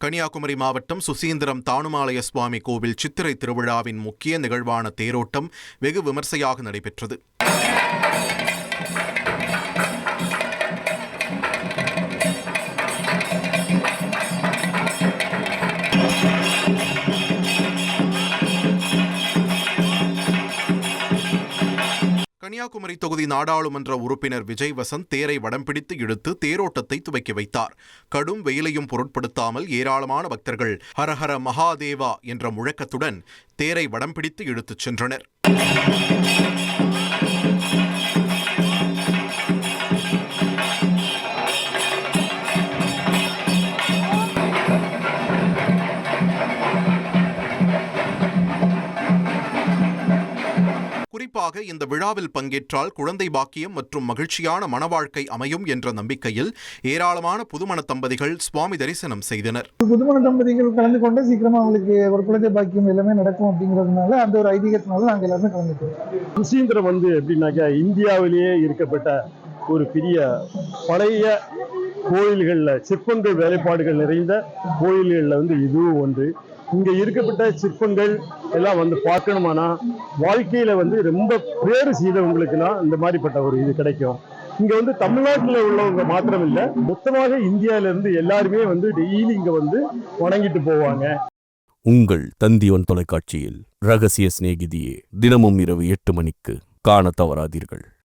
கன்னியாகுமரி மாவட்டம் சுசீந்திரம் தானுமாலய சுவாமி கோவில் சித்திரை திருவிழாவின் முக்கிய நிகழ்வான தேரோட்டம் வெகு விமர்சையாக நடைபெற்றது. கன்னியாகுமரி தொகுதி நாடாளுமன்ற உறுப்பினர் விஜய் வசந்த் தேரை வடம் பிடித்து இழுத்து தேரோட்டத்தை துவக்கி வைத்தார். கடும் வெயிலையும் பொருட்படுத்தாமல் ஏராளமான பக்தர்கள் ஹரஹர மகாதேவா என்ற முழக்கத்துடன் தேரை வடம் பிடித்து இழுத்துச் சென்றனர். குறிப்பாக இந்த விழாவில் பங்கேற்றால் குழந்தை பாக்கியம் மற்றும் மகிழ்ச்சியான மணவாழ்க்கை அமையும் என்ற நம்பிக்கையில் ஏராளமான புதுமண தம்பதிகள் சுவாமி தரிசனம் செய்தனர். புதுமண தம்பதிகள் கலந்து கொண்டு சீக்கிரமா அவங்களுக்கு ஒரு குழந்தை பாக்கியம் எல்லாமே நடக்கும் அப்படிங்கிறதுனால அந்த ஒரு ஐதீகத்தினால நாங்கள் எல்லாருமே கலந்துக்கிறோம். சுசீந்திரம் எப்படின்னாக்கா இந்தியாவிலேயே இருக்கப்பட்ட ஒரு பெரிய பழைய கோயில்களில் சிற்பங்கள் வேலைப்பாடுகள் நிறைந்த கோயில்களில் இதுவும் ஒன்று. இங்க இருக்கப்பட்ட சிற்பங்கள் எல்லாம் பார்க்கணுமானா வாழ்க்கையில ரொம்ப பேறு செய்தவங்களுக்குலாம் இந்த மாதிரிப்பட்ட ஒரு இது கிடைக்கும். இங்க தமிழ்நாட்டில் உள்ளவங்க மாத்திரம் இல்ல, மொத்தமாக இந்தியாவில இருந்து எல்லாருமே டெய்லி இங்க வணங்கிட்டு போவாங்க. உங்கள் தந்திவன் தொலைக்காட்சியில் ரகசிய சிநேகிதியே தினமும் இரவு 8 மணிக்கு காண தவறாதீர்கள்.